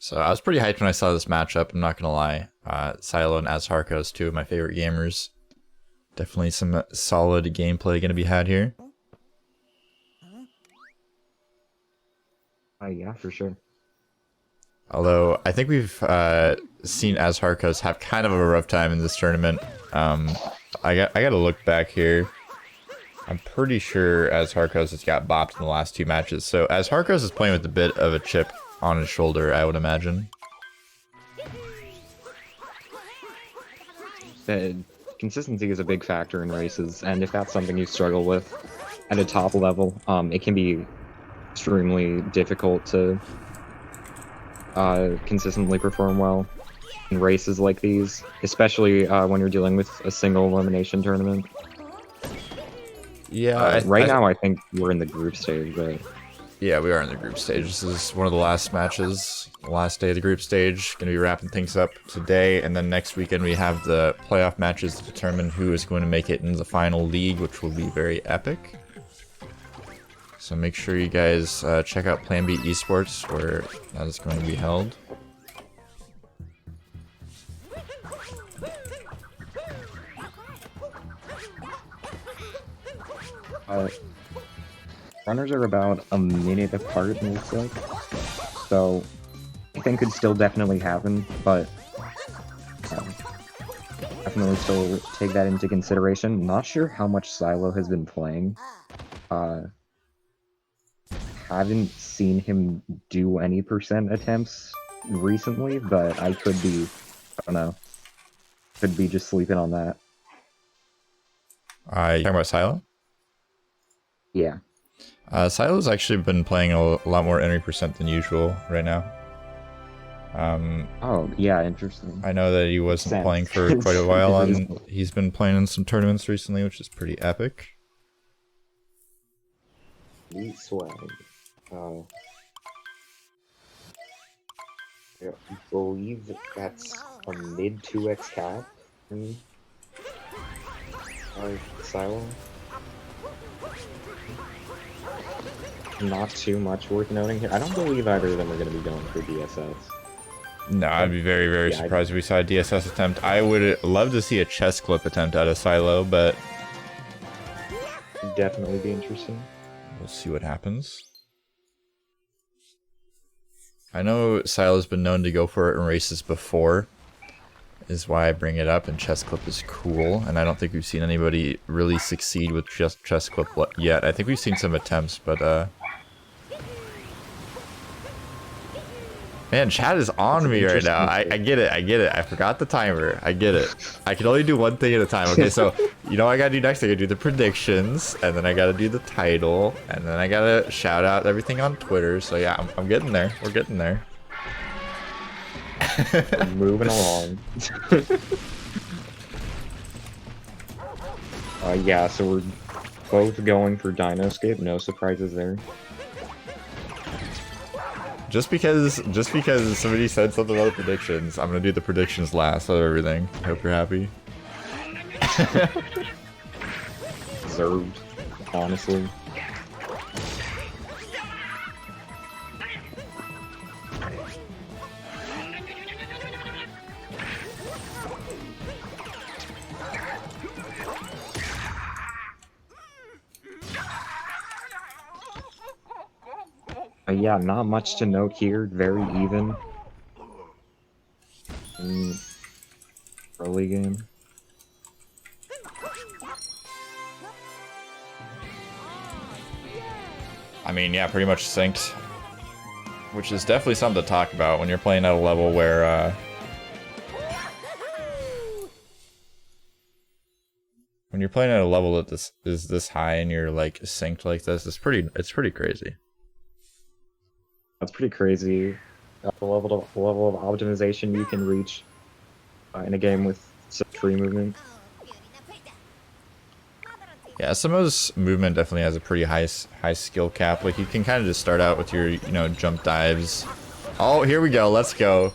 So I was pretty hyped when I saw this matchup, I'm not gonna lie. Sailo and AzHarcos, two of my favorite gamers. Definitely some solid gameplay gonna be had here. Yeah, for sure. Although, I think we've seen AzHarcos have kind of a rough time in this tournament. I gotta look back here. I'm pretty sure AzHarcos has got bopped in the last two matches. So AzHarcos is playing with a bit of a chip on his shoulder, I would imagine. Consistency is a big factor in races, and if that's something you struggle with at a top level, it can be extremely difficult to consistently perform well in races like these, especially when you're dealing with a single elimination tournament. Yeah, right now I think we're in the group stage, right? Yeah, we are in the group stage. This is one of the last matches, the last day of the group stage. Going to be wrapping things up today, and then next weekend we have the playoff matches to determine who is going to make it into the final league, which will be very epic. So make sure you guys check out Plan B Esports, where that is going to be held. Runners are about a minute apart, it looks like. So, anything could still definitely happen, but definitely still take that into consideration. Not sure how much Sailo has been playing. Haven't seen him do any percent attempts recently, but I don't know, could be just sleeping on that. You talking about Sailo? Yeah. Sailo's actually been playing a lot more entry percent than usual right now. Oh, yeah, interesting. I know that he wasn't playing for quite a while, and he's been playing in some tournaments recently, which is pretty epic. Neat swag. I believe that's a mid 2x cap in Sailo. Not too much worth noting here. I don't believe either of them are going to be going for DSS. No, I'd be very, very surprised if we saw a DSS attempt. I would love to see a chest clip attempt out of Sailo, but definitely be interesting. We'll see what happens. I know Sailo's been known to go for it in races before, is why I bring it up, and chest clip is cool, and I don't think we've seen anybody really succeed with just chest clip yet. I think we've seen some attempts, but man, chat is on me right now. I get it. I forgot the timer. I get it. I can only do one thing at a time. Okay, so you know what I gotta do next? I gotta do the predictions, and then I gotta do the title, and then I gotta shout out everything on Twitter. So yeah, I'm getting there. We're getting there. Moving along. Yeah, so we're both going for Dinoscape. No surprises there. Just because somebody said something about the predictions, I'm gonna do the predictions last of everything. I hope you're happy. Deserved, honestly. Yeah, not much to note here. Very even. Early game. I mean, yeah, pretty much synced. Which is definitely something to talk about when you're playing at a level where, when you're playing at a level that this is this high and you're like synced like this, it's pretty crazy. That's pretty crazy. The level of optimization you can reach in a game with such free movement. Yeah, SMO's movement definitely has a pretty high skill cap. Like you can kind of just start out with your jump dives. Oh, here we go. Let's go.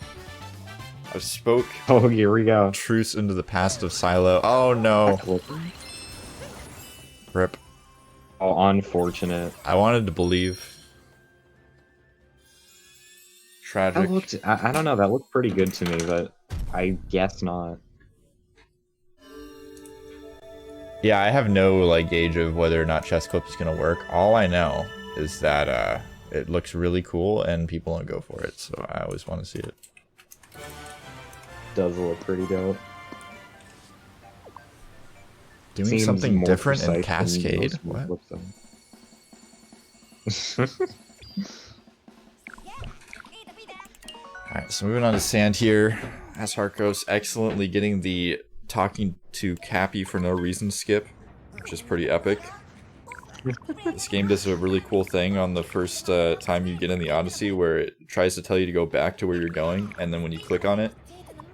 I spoke. Oh, here we go. Truce into the past of Sailo. Oh no. Rip. Oh, unfortunate. I wanted to believe. tragic. I don't know, that looked pretty good to me, but I guess not. Yeah, I have no like gauge of whether or not chest clip is gonna work. All I know is that it looks really cool and people don't go for it, so I always want to see it. Does look pretty dope. Doing Seems something more different in precise than Cascade? most What? Alright, so moving on to sand here. AzHarcos excellently getting the talking to Cappy for no reason skip, which is pretty epic. This game does a really cool thing on the first time you get in the Odyssey where it tries to tell you to go back to where you're going, and then when you click on it,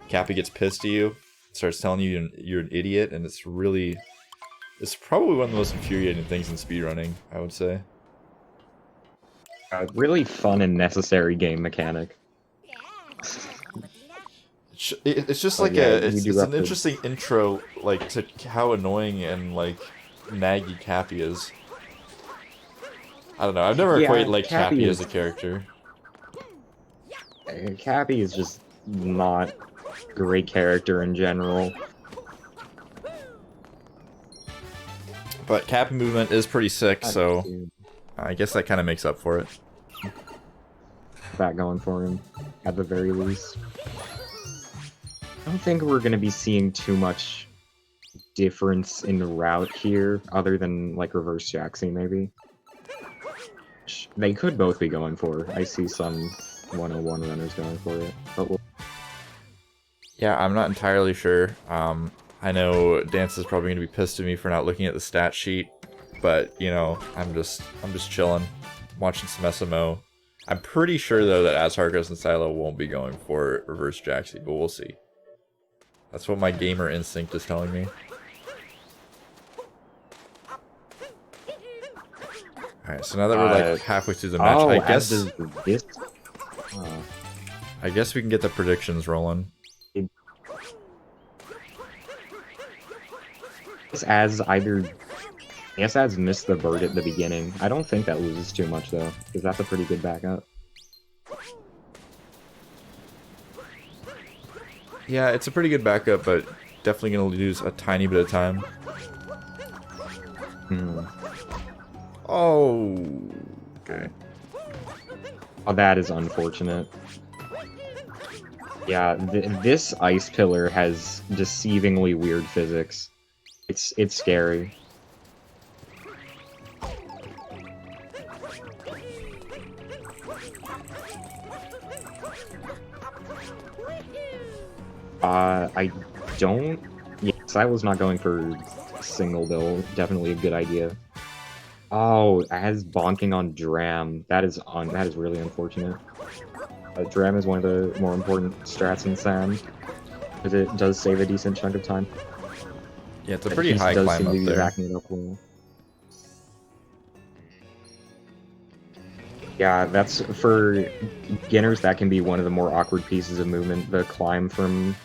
Cappy gets pissed at you, starts telling you you're an idiot, and it's probably one of the most infuriating things in speedrunning, I would say. Really fun and necessary game mechanic. It's just like it's an interesting intro, like, to how annoying and like naggy Cappy is. I don't know. I've never quite liked Cappy as a character. Cappy is just not a great character in general. But Cappy movement is pretty sick, so I guess that kind of makes up for it. That going for him, at the very least. I don't think we're going to be seeing too much difference in the route here, other than, like, reverse Jaxie, maybe. They could both be going for. I see some 101 runners going for it, but yeah, I'm not entirely sure. I know Dance is probably going to be pissed at me for not looking at the stat sheet, but you know, I'm just chilling, watching some SMO. I'm pretty sure though that AzHarcos and Sailo won't be going for reverse Jaxie, but we'll see. That's what my gamer instinct is telling me. Alright, so now that we're like halfway through the match, I guess we can get the predictions rolling. Az missed the bird at the beginning. I don't think that loses too much though, because that's a pretty good backup. Yeah, it's a pretty good backup, but definitely gonna lose a tiny bit of time. Oh, okay. Oh, that is unfortunate. Yeah, this ice pillar has deceivingly weird physics. It's scary. I don't... Yeah, Sailo's not going for single, though. Definitely a good idea. Oh, as bonking on Dram. That is really unfortunate. Dram is one of the more important strats in Sand, because it does save a decent chunk of time. Yeah, it's a pretty high climb up there. Backing it up well. Yeah, that's for beginners. That can be one of the more awkward pieces of movement. The climb from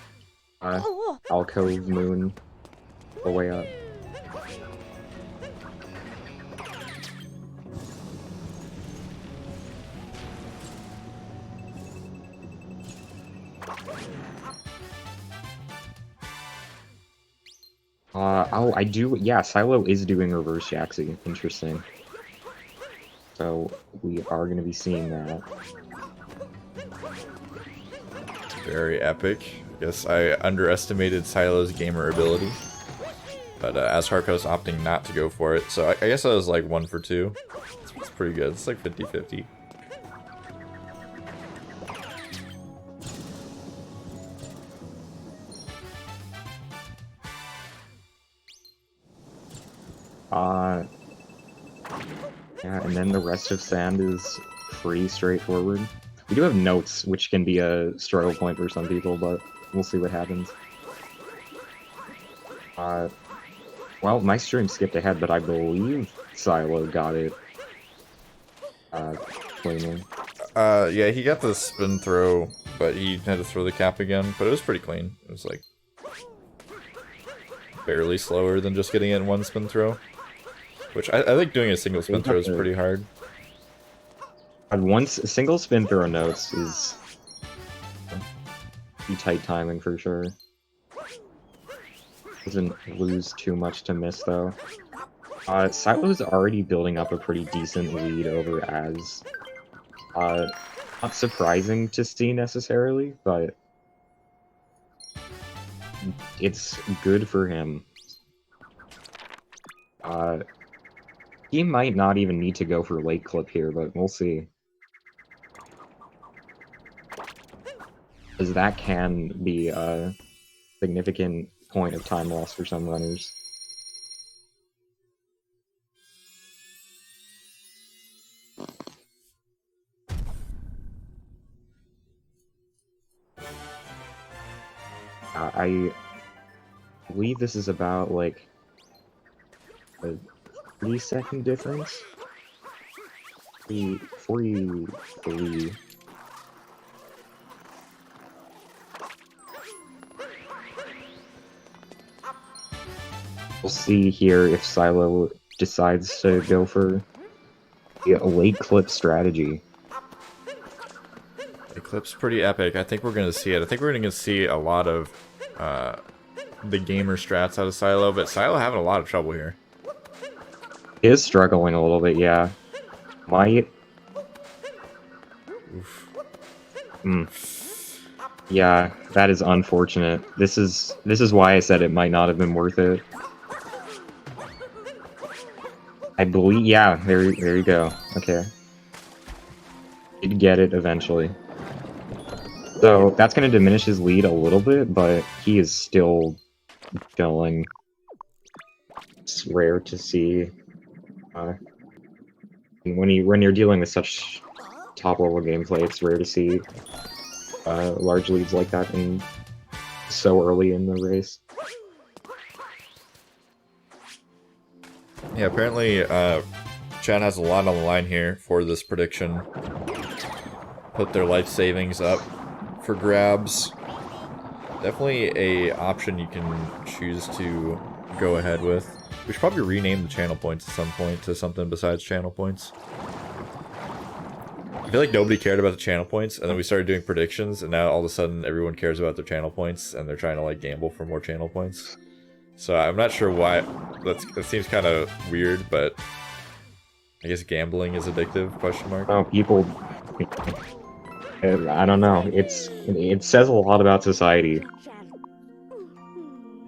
Alcove Moon all the way up. Oh, I do. Yeah, Sailo is doing reverse Jaxie. Interesting. So we are going to be seeing that. Very epic. Guess I underestimated Sailo's gamer ability, but AzHarcos opting not to go for it. So I guess I was like 1 for 2. It's pretty good. It's like 50-50. Yeah, and then the rest of Sand is pretty straightforward. We do have notes, which can be a struggle point for some people, but we'll see what happens. Well, my stream skipped ahead, but I believe Sailo got it cleanly. Yeah, he got the spin throw, but he had to throw the cap again, but it was pretty clean. It was like barely slower than just getting it in one spin throw. Which I think doing a single spin throw is pretty hard. And once single spin throw notes is Be tight timing for sure. Doesn't lose too much to miss though. Sailo's already building up a pretty decent lead over Az. Not surprising to see necessarily, but it's good for him. He might not even need to go for late clip here, but we'll see. Because that can be a significant point of time loss for some runners. I believe this is about like a 3-second difference. 43. We'll see here if Sailo decides to go for a late clip strategy. The clip's pretty epic. I think we're going to see it. I think we're going to see a lot of the gamer strats out of Sailo, but Sailo having a lot of trouble here. He is struggling a little bit, yeah. Might. Yeah, that is unfortunate. This is why I said it might not have been worth it. I believe, yeah, there you go. Okay. Did get it eventually. So that's going to diminish his lead a little bit, but he is still going. It's rare to see. When you're dealing with such top-level gameplay, it's rare to see large leads like that in so early in the race. Yeah, apparently Chad has a lot on the line here for this prediction. Put their life savings up for grabs. Definitely a option you can choose to go ahead with. We should probably rename the channel points at some point to something besides channel points. I feel like nobody cared about the channel points, and then we started doing predictions, and now all of a sudden everyone cares about their channel points, and they're trying to like gamble for more channel points. So I'm not sure why. That seems kind of weird, but I guess gambling is addictive? Question mark. Oh, people. I don't know. It says a lot about society.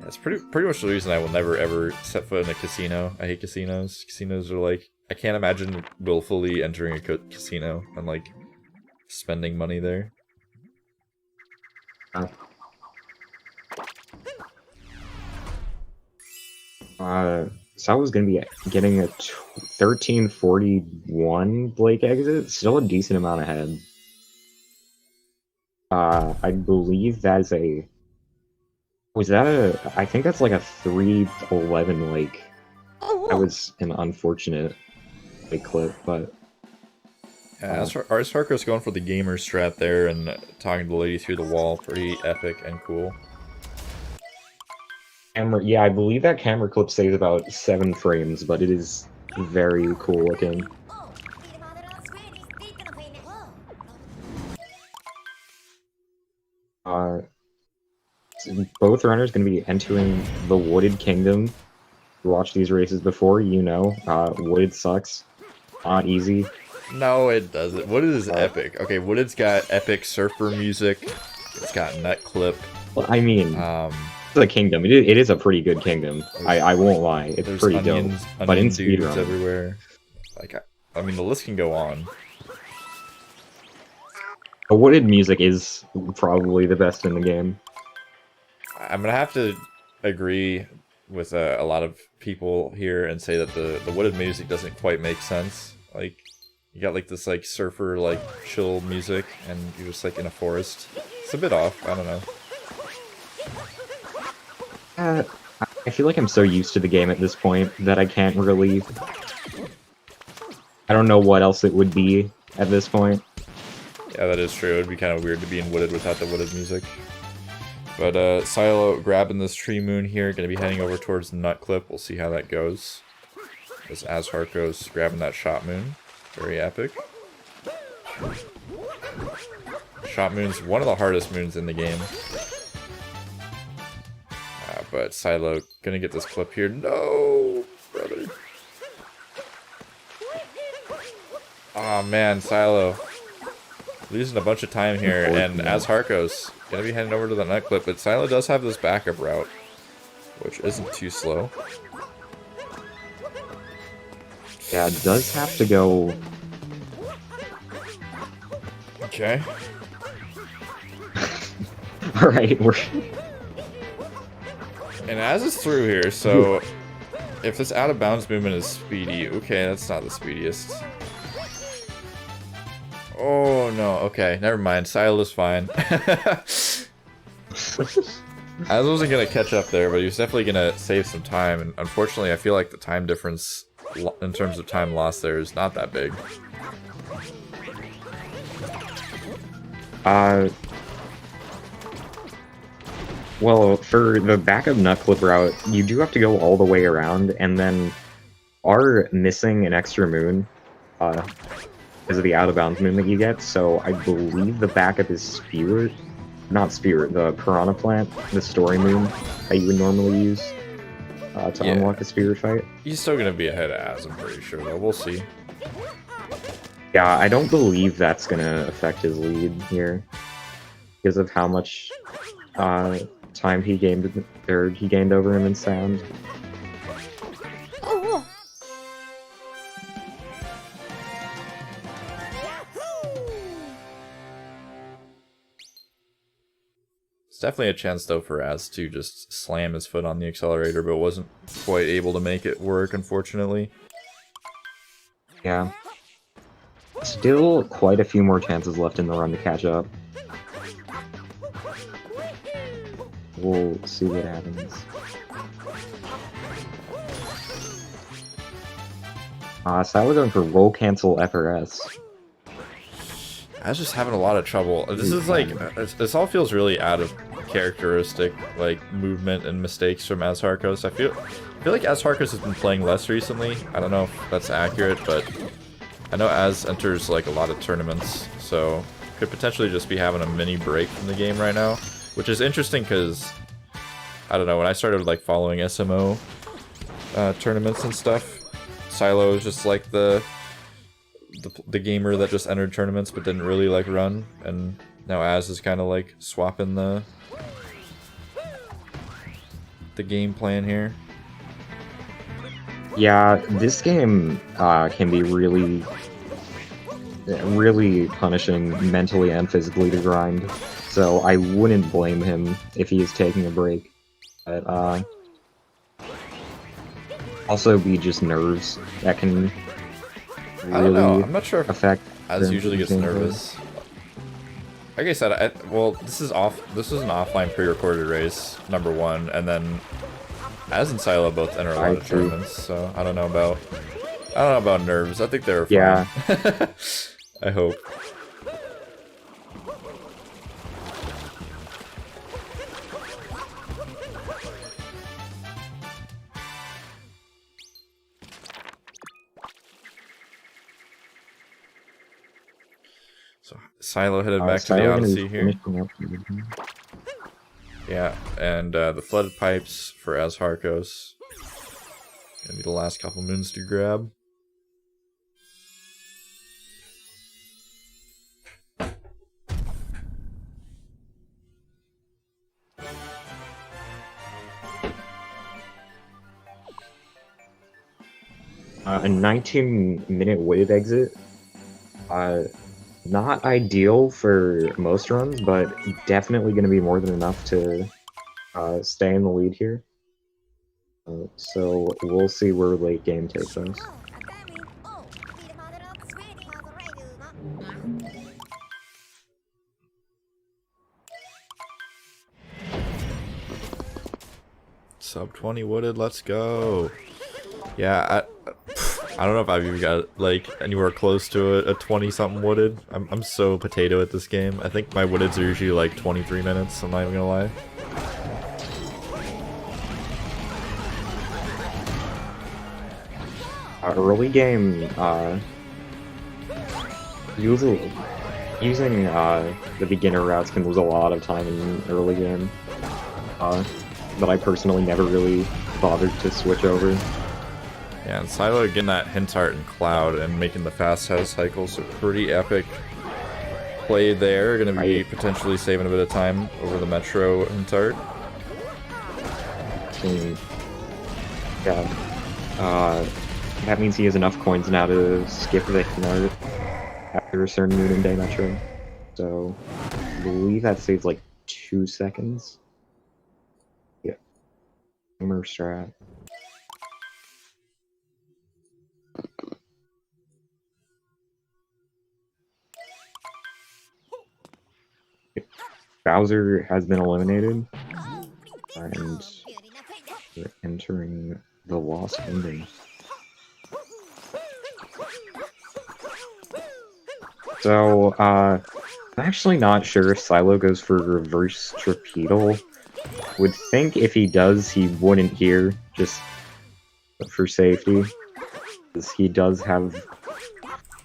That's pretty much the reason I will never ever set foot in a casino. I hate casinos. Casinos are like, I can't imagine willfully entering a casino and like spending money there. Sal was gonna be getting a 1341 Blake exit, still a decent amount ahead. I believe that is a. Was that a? I think that's like a 311 Lake. That was an unfortunate clip, but. Yeah, AzHarcos going for the gamer strat there and talking to the lady through the wall. Pretty epic and cool. Yeah, I believe that camera clip stays about 7 frames, but it is very cool looking. Both runners going to be entering the Wooded Kingdom. You watched these races before, you know. Wooded sucks. Not easy. No, it doesn't. Wooded is epic. Okay, Wooded's got epic surfer music. It's got nut clip. Well, I mean, the kingdom. It is a pretty good kingdom. I won't lie. It's pretty dope. But in speedrun everywhere. Like, I mean, the list can go on. The Wooded music is probably the best in the game. I'm gonna have to agree with a lot of people here and say that the Wooded music doesn't quite make sense. Like, you got like this like surfer like chill music, and you're just like in a forest. It's a bit off. I don't know. I feel like I'm so used to the game at this point that I can't really. I don't know what else it would be at this point. Yeah, that is true. It'd be kind of weird to be in Wooded without the Wooded music. But Sailo grabbing this tree moon here, going to be heading over towards the nut clip. We'll see how that goes. As AzHarcos grabbing that shot moon. Very epic. Shot moon's one of the hardest moons in the game. But Sailo gonna get this clip here. No, brother. Oh man, Sailo losing a bunch of time here, and AzHarcos gonna be heading over to the nut clip, but Sailo does have this backup route, which isn't too slow. Yeah, it does have to go. Okay. Alright, we're... And Az is through here, so if this out of bounds movement is speedy, okay, that's not the speediest. Oh no, okay, never mind. Sailo is fine. Az wasn't gonna catch up there, but he was definitely gonna save some time, and unfortunately I feel like the time difference in terms of time lost there is not that big. Well, for the backup nut clip route, you do have to go all the way around, and then are missing an extra moon, because of the out-of-bounds moon that you get, so I believe the backup is Spirit. Not Spirit, the Piranha Plant, the story moon that you would normally use to unlock a Spirit fight. He's still gonna be ahead of Az, I'm pretty sure, though. We'll see. Yeah, I don't believe that's gonna affect his lead here, because of how much time he gained over him in sound. It's definitely a chance though for Az to just slam his foot on the accelerator, but wasn't quite able to make it work, unfortunately. Yeah. Still quite a few more chances left in the run to catch up. We'll see what happens. Sailo going for roll cancel FRS. I was just having a lot of trouble. This is like, this all feels really out of characteristic, like, movement and mistakes from AzHarcos. I feel like AzHarcos has been playing less recently. I don't know if that's accurate, but I know Az enters, like, a lot of tournaments, so could potentially just be having a mini break from the game right now. Which is interesting because, I don't know, when I started, like, following SMO tournaments and stuff, Sailo was just, like, the gamer that just entered tournaments but didn't really like run, and now Az is kind of like swapping the game plan here. Yeah, this game can be really punishing mentally and physically to grind, so I wouldn't blame him if he is taking a break. But also be just nerves that can really, I don't know. I'm not sure if affect Az usually gets nervous. Like I said, well, this is an offline pre-recorded race, number one, and then Az and Sailo both enter a lot of tournaments, so I don't know about nerves. I think they're fine. Yeah. I hope. So Sailo headed back to the Odyssey here. Yeah, and the flooded pipes for AzHarcos. Gonna be the last couple moons to grab. A 19-minute weighted exit. Not ideal for most runs, but definitely going to be more than enough to stay in the lead here. So we'll see where late game takes us. Sub 20 wooded, let's go. Yeah, I don't know if I've even got like anywhere close to a 20-something wooded. I'm so potato at this game. I think my woodeds are usually like 23 minutes, I'm not even gonna lie. Early game, using the beginner routes can lose a lot of time in early game. but I personally never really bothered to switch over. Yeah, and Sailo getting that hint art in Cloud and making the fast AzHarcos, so pretty epic play there. Gonna be potentially saving a bit of time over the Metro hint art. Yeah. That means he has enough coins now to skip the hint art after a certain Moon and Day Metro. So, I believe that saves like 2 seconds. Yeah. Gamer strat. Bowser has been eliminated, and we're entering the Lost Kingdom. So, I'm actually not sure if Sailo goes for reverse Trapedal. Would think if he does, he wouldn't here, just for safety, because he does have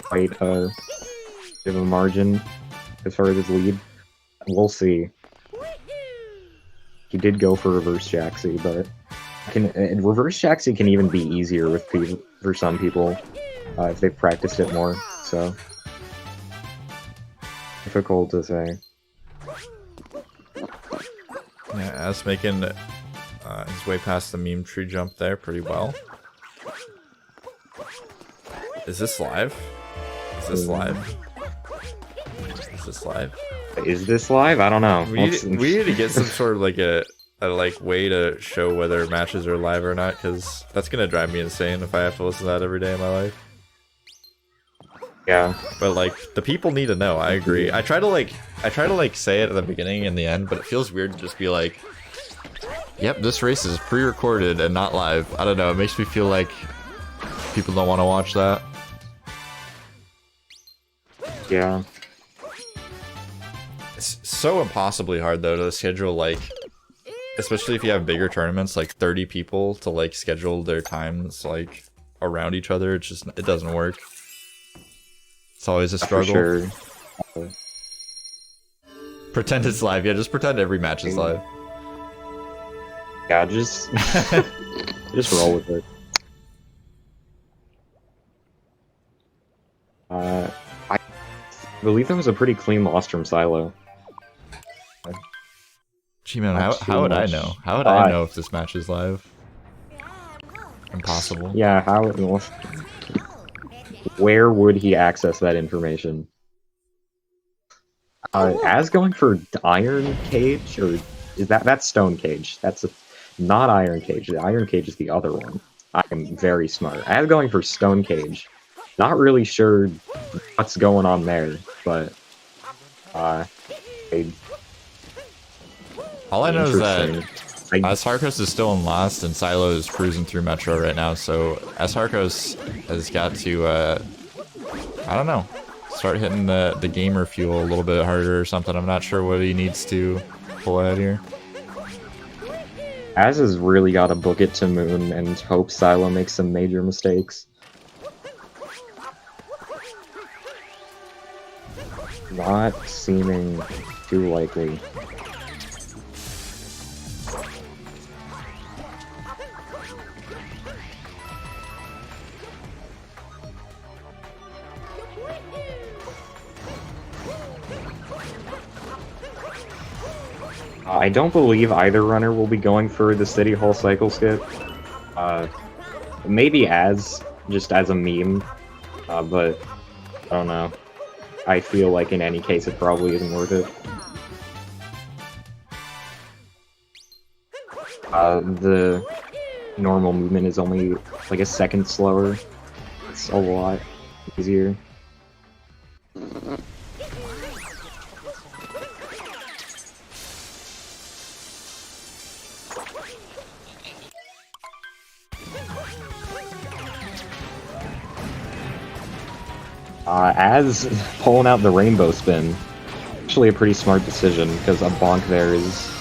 quite a bit of a margin as far as his lead. We'll see. He did go for reverse Jaxi, but reverse Jaxi can even be easier with people, for some people if they've practiced it more. So difficult to say. Yeah, Az making his way past the meme tree jump there pretty well. Is this live? Is this live? Is this live? Is this live? I don't know. We need to get some sort of like a way to show whether matches are live or not, because that's gonna drive me insane if I have to listen to that every day of my life. Yeah. But like the people need to know. I agree. I try to say it at the beginning and the end, but it feels weird to just be like, "Yep, this race is pre-recorded and not live." I don't know. It makes me feel like people don't want to watch that. Yeah. It's so impossibly hard though to schedule, like, especially if you have bigger tournaments, like 30 people to like schedule their times like around each other. It doesn't work. It's always a struggle. For sure. Pretend it's live. Yeah, just pretend every match is live. Yeah, just just roll with it. I believe that was a pretty clean loss from Sailo. Gee man, how would I know? How would I know if this match is live? Impossible. Yeah, where would he access that information? Az going for Iron Cage, or is that's Stone Cage? That's not Iron Cage. The Iron Cage is the other one. I am very smart. Az going for Stone Cage. Not really sure what's going on there, but all I know is that AzHarcos is still in last, and Sailo is cruising through Metro right now, so AzHarcos has got to, I don't know, start hitting the gamer fuel a little bit harder or something. I'm not sure what he needs to pull ahead here. Az has really got to book it to Moon and hope Sailo makes some major mistakes. Not seeming too likely. I don't believe either runner will be going for the City Hall cycle skip. Maybe just as a meme, but I don't know. I feel like in any case it probably isn't worth it. The normal movement is only like a second slower. It's a lot easier. Az pulling out the rainbow spin, actually a pretty smart decision, because a bonk there is,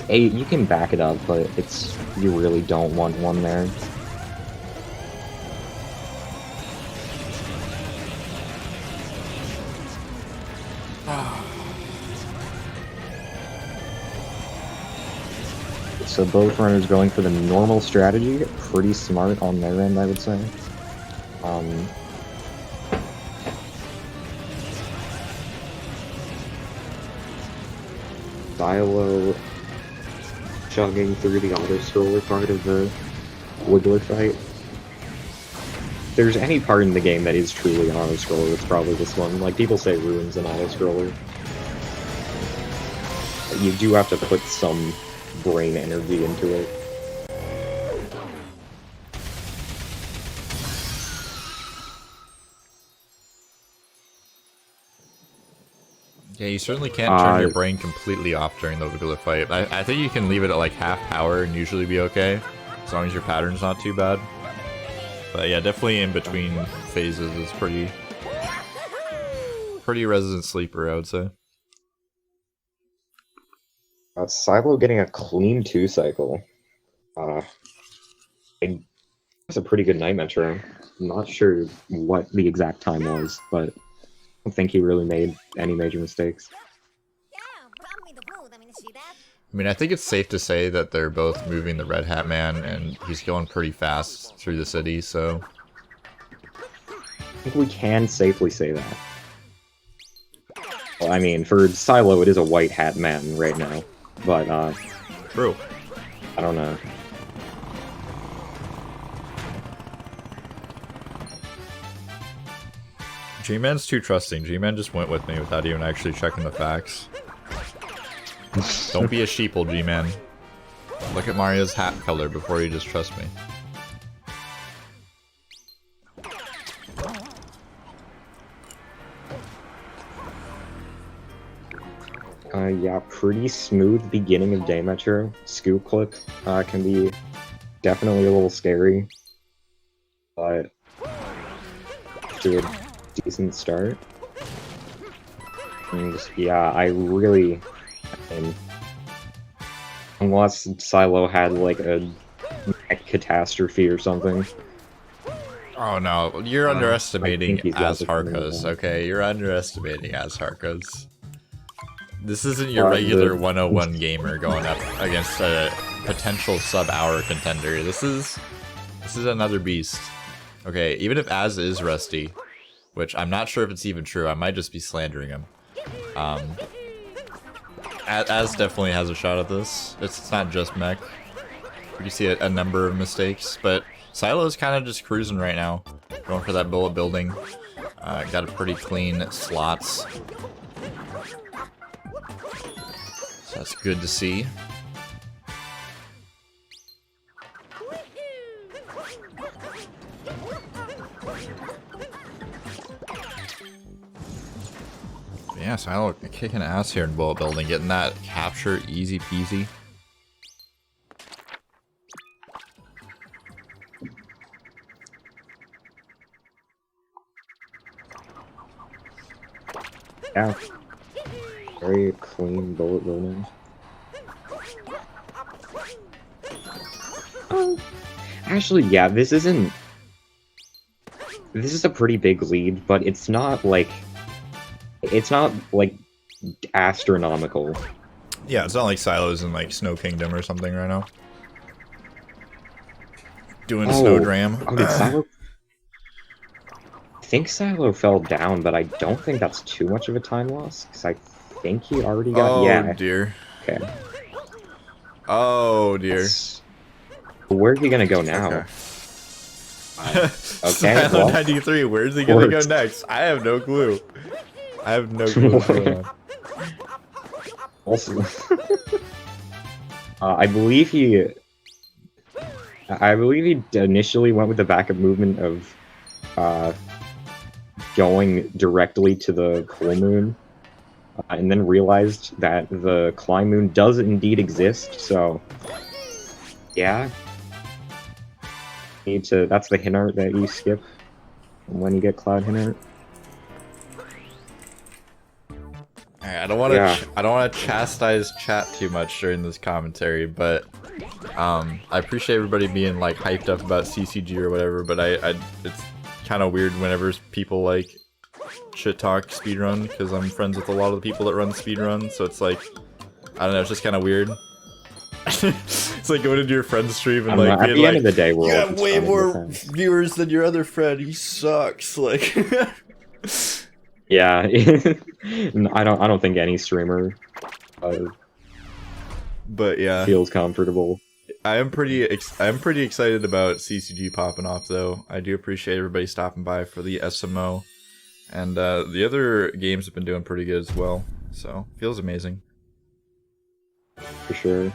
you can back it up, but you really don't want one there. so both runners going for the normal strategy. Pretty smart on their end, I would say. Sailo chugging through the auto-scroller part of the Wiggler fight. If there's any part in the game that is truly an auto-scroller, it's probably this one. Like, people say Ruin's an auto-scroller. You do have to put some brain energy into it. Yeah, you certainly can't turn your brain completely off during the Wiggler fight. I think you can leave it at like half power and usually be okay, as long as your pattern's not too bad. But yeah, definitely in between phases is pretty resident sleeper, I would say. Sailo getting a clean 2 cycle. That's a pretty good night metro. I'm not sure what the exact time was, but I don't think he really made any major mistakes. I mean, I think it's safe to say that they're both moving the Red Hat Man, and he's going pretty fast through the city, so... I think we can safely say that. Well, I mean, for Sailo, it is a White Hat Man right now, but, True. I don't know. G-Man's too trusting. G-Man just went with me without even actually checking the facts. Don't be a sheeple, G-Man. Look at Mario's hat color before you just trust me. Yeah, pretty smooth beginning of day metro. Scoop clip can be definitely a little scary, but to a decent start. And yeah, I mean, unless Sailo had like a catastrophe or something. Oh no, you're underestimating AzHarcos, okay? You're underestimating AzHarcos. This isn't your regular 101 gamer going up against a potential sub-hour contender. This is another beast. Okay, even if Az is rusty, which I'm not sure if it's even true, I might just be slandering him. Az definitely has a shot at this. It's not just mech. You see a number of mistakes, but Sailo's kind of just cruising right now. Going for that bullet building. Got a pretty clean slots. So that's good to see. Yeah, Sailo kicking ass here in bullet building, getting that capture easy peasy. Yeah. Very clean bullet building. Actually, yeah, this is a pretty big lead, but it's not like astronomical. Yeah, it's not like Sailo's in like Snow Kingdom or something right now. Doing Snow Dram. Oh, did Sailo... I think Sailo fell down, but I don't think that's too much of a time loss, because I think he already got... Oh, dear. Okay. Oh, dear. Where's he gonna go now? Okay. Okay, well, 93, where's he gonna go next? I have no clue. I have no clue what's going on. Also, I believe he initially went with the backup movement of going directly to the full moon, and then realized that the climb moon does indeed exist. So, yeah, that's the hint art that you skip when you get Cloud hint art. I don't want to chastise chat too much during this commentary, but I appreciate everybody being like hyped up about CCG or whatever. But it's kind of weird whenever people like shit talk speedrun, because I'm friends with a lot of the people that run speedrun, so it's like, I don't know, it's just kind of weird. It's like going into your friend's stream and At the end of the day, we're you all have just way trying to more defend." viewers than your other friend. He sucks. Like, Yeah, I don't think any streamer but yeah, feels comfortable. I'm pretty excited about CCG popping off though. I do appreciate everybody stopping by for the SMO, and the other games have been doing pretty good as well. So feels amazing. For sure.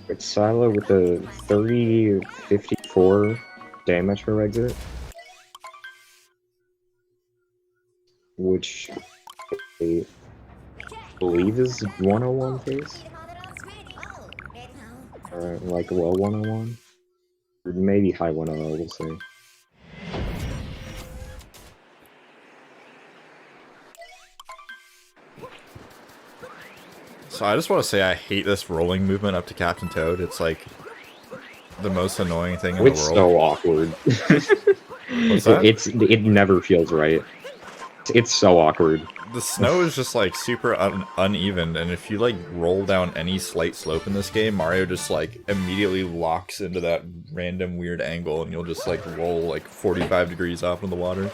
It's Sailo with the 30-54 damage per exit, which I believe is 101 phase. Or like low 101. Or maybe high 100, we'll see. So I just want to say I hate this rolling movement up to Captain Toad. It's like the most annoying thing in the world. It's so awkward. What's that? It never feels right. It's so awkward. The snow is just like super uneven, and if you like roll down any slight slope in this game, Mario just like immediately locks into that random weird angle, and you'll just like roll like 45 degrees off in the water.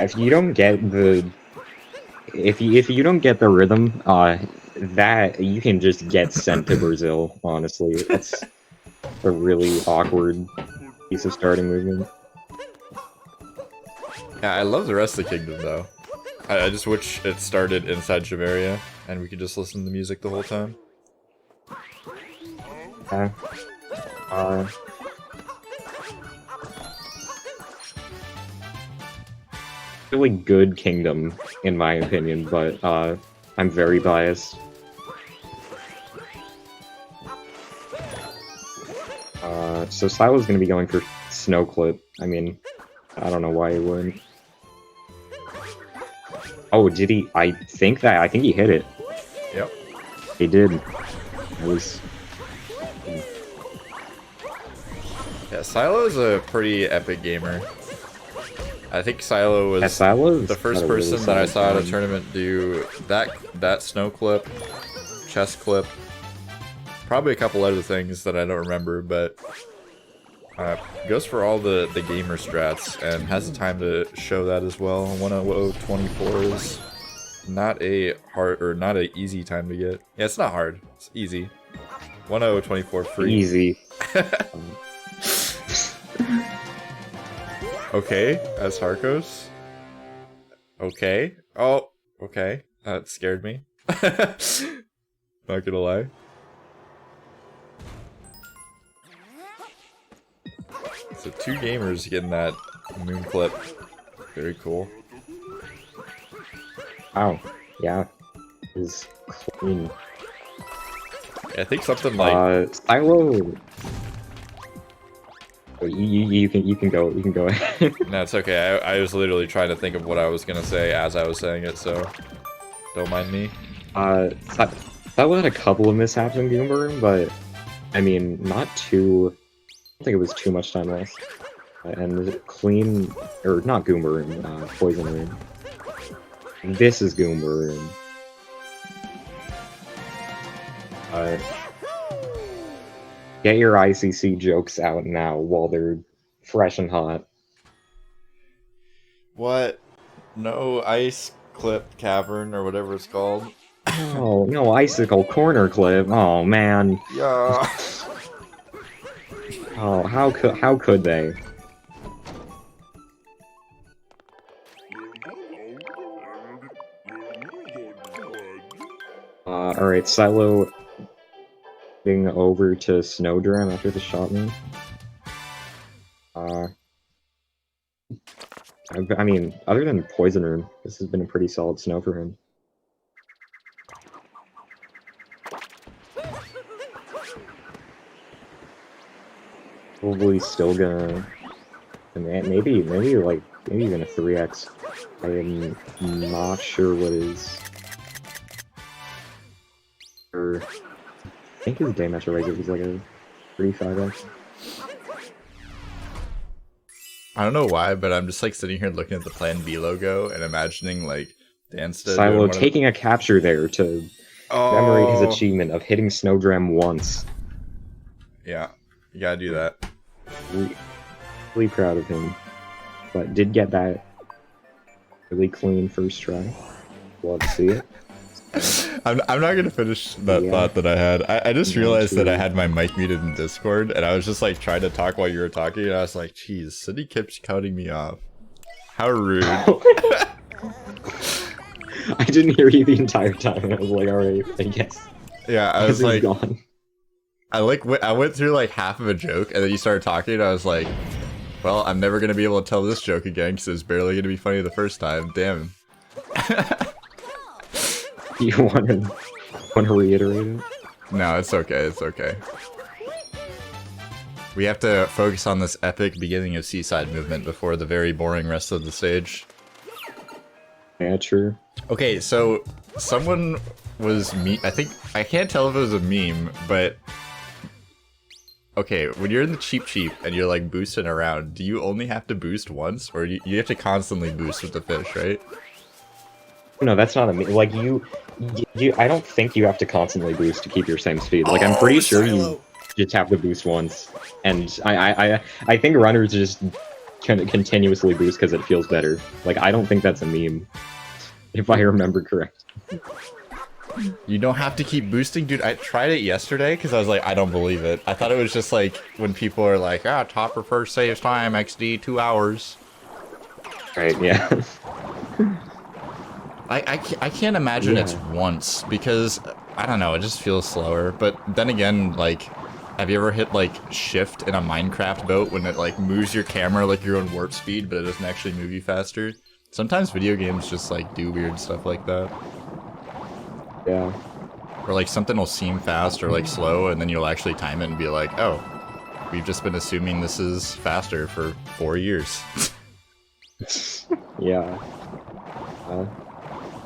If you don't get the if you don't get the rhythm, that you can just get sent to Brazil. Honestly, that's a really awkward piece of starting movement. Yeah, I love the rest of the kingdom though. I just wish it started inside Shiveria, and we could just listen to the music the whole time. Really good kingdom, in my opinion, but I'm very biased. So Sailo's gonna be going for Snow Clip. I mean, I don't know why he wouldn't. Oh, did he? I think he hit it. Yep. He did. It was... Yeah, Sailo is a pretty epic gamer. I think Sailo was the first person that I saw at a tournament do that snow clip, chest clip, probably a couple other things that I don't remember, but goes for all the gamer strats and has the time to show that as well. 1:00:24 is not a hard or not an easy time to get. Yeah, it's not hard. It's easy. 1:00:24 free. Easy. Okay, AzHarcos. Okay. Oh, okay. That scared me. Not gonna lie. So 2 gamers getting that moon clip. Very cool. Wow. Yeah. Is clean. Yeah, I think something like Sailo. You can go ahead. No, it's okay. I was literally trying to think of what I was gonna say as I was saying it, so don't mind me. Sailo had a couple of mishaps in Goomba, but I mean, not too. I don't think it was too much time lost. And clean, or not Goomba, Poison Room. This is Goomba Room. Get your ICC jokes out now while they're fresh and hot. What? No ice clip cavern or whatever it's called. Oh, no icicle corner clip. Oh man. Yeah. Oh, how could they? Alright, Sailo getting over to Snowdram after the shot move. I mean, other than Poison Room, this has been a pretty solid snow for him. Probably still gonna... Maybe even a 3x. I am not sure what is... I think his day match rate is like a 35x. I don't know why, but I'm just like sitting here looking at the Plan B logo and imagining like Dansta Sailo taking a capture there to commemorate his achievement of hitting Snowdram once. Yeah, you gotta do that. Really proud of him, but did get that really clean first try. Love to see it. I'm not gonna finish that thought that I had. I just realized that I had my mic muted in Discord, and I was just like trying to talk while you were talking, and I was like, "Geez, City keeps cutting me off. How rude." I didn't hear you the entire time, and I was like, "Alright, I guess." Yeah, I was like, gone. I went through like half of a joke, and then you started talking, and I was like, "Well, I'm never gonna be able to tell this joke again because it was barely gonna be funny the first time." Damn. You want to reiterate it? No, it's okay. It's okay. We have to focus on this epic beginning of Seaside movement before the very boring rest of the stage. Yeah, true. Okay, so someone was I can't tell if it was a meme, but okay, when you're in the cheap and you're like boosting around, do you only have to boost once, or you have to constantly boost with the fish, right? No, that's not a meme. Like I don't think you have to constantly boost to keep your same speed. Like I'm pretty sure you just have to boost once, and I think runners just kind of continuously boost because it feels better. Like I don't think that's a meme, if I remember correct. You don't have to keep boosting, dude. I tried it yesterday because I was like, I don't believe it. I thought it was just like when people are like, topper first saves time, XD 2 hours. Right? Yeah. I can't imagine it's once, because, I don't know, it just feels slower. But then again, like, have you ever hit, like, shift in a Minecraft boat when it, like, moves your camera like you're on warp speed, but it doesn't actually move you faster? Sometimes video games just, like, do weird stuff like that. Yeah. Or, like, something will seem fast or, like, slow, and then you'll actually time it and be like, oh, we've just been assuming this is faster for 4 years. Yeah.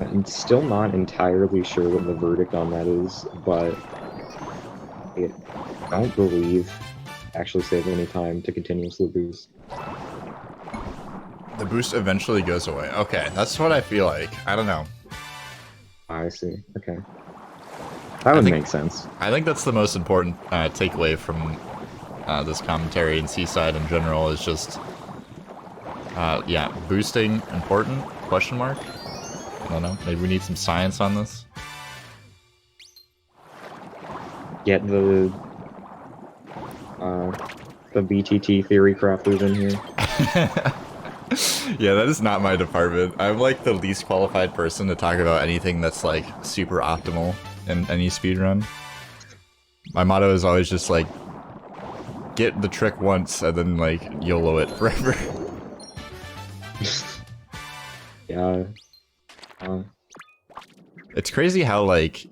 I'm still not entirely sure what the verdict on that is, but I don't believe actually save any time to continuously boost. The boost eventually goes away. Okay, that's what I feel like. I don't know. I see. Okay. That would make sense. I think that's the most important takeaway from this commentary and Seaside in general is just, yeah, boosting important? Question mark? I don't know. Maybe we need some science on this. Get the BTT theory crafters in here. Yeah, that is not my department. I'm like the least qualified person to talk about anything that's like super optimal in any speedrun. My motto is always just like, get the trick once and then like YOLO it forever. Yeah. It's crazy how like,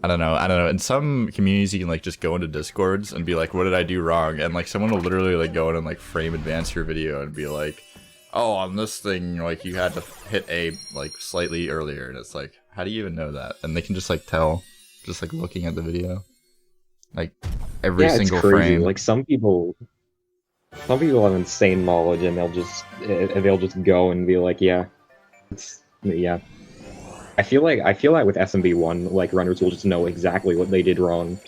I don't know, in some communities you can like just go into Discords and be like, what did I do wrong? And like someone will literally like go in and like frame advance your video and be like, oh, on this thing, like you had to hit A like slightly earlier, and it's like, how do you even know that? And they can just like tell, just like looking at the video. Like every single it's crazy. frame. Like some people have insane knowledge, and they'll just go and be like, yeah. I feel like with SMB1, like runners will just know exactly what they did wrong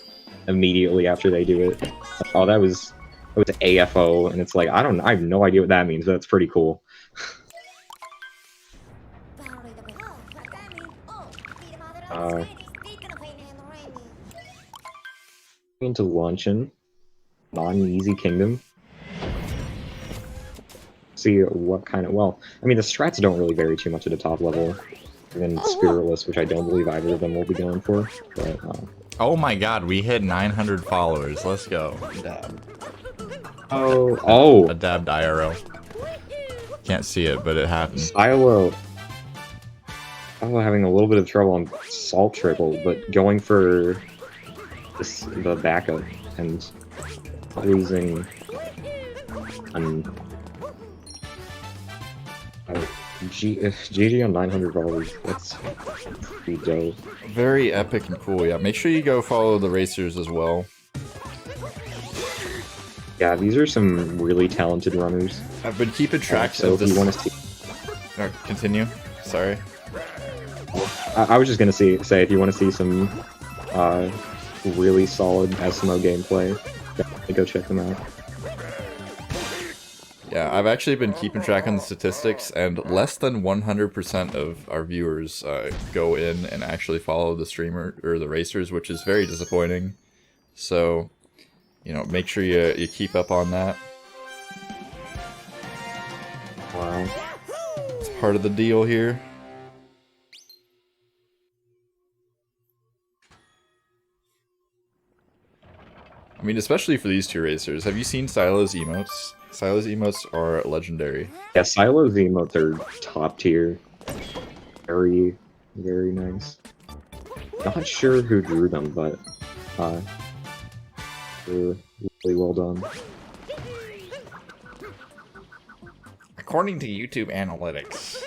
immediately after they do it. Oh, that was AFO, and it's like I have no idea what that means, but that's pretty cool. Into luncheon, non-easy kingdom. See what kind of, well, I mean the strats don't really vary too much at the top level, even Spiritless, which I don't believe either of them will be going for. But oh my god, we hit 900 followers. Let's go. Dab. Oh. A dabbed IRL. Can't see it, but it happened. Sailo having a little bit of trouble on Salt Triple, but going for the backup and losing GG on 900 followers. That's pretty dope. Very epic and cool, yeah. Make sure you go follow the racers as well. Yeah, these are some really talented runners. I've been keeping track So of if this. you want to see, Continue. Sorry. I was just gonna say if you want to see some really solid SMO gameplay, definitely go check them out. Yeah, I've actually been keeping track on the statistics, and less than 100% of our viewers go in and actually follow the streamer or the racers, which is very disappointing. So, you know, make sure you keep up on that. Wow. It's part of the deal here. I mean, especially for these two racers. Have you seen Sailo's emotes? Sailo's emotes are legendary. Yeah, Silo's emotes are top tier. Very, very nice. Not sure who drew them, but they're really well done. According to YouTube analytics.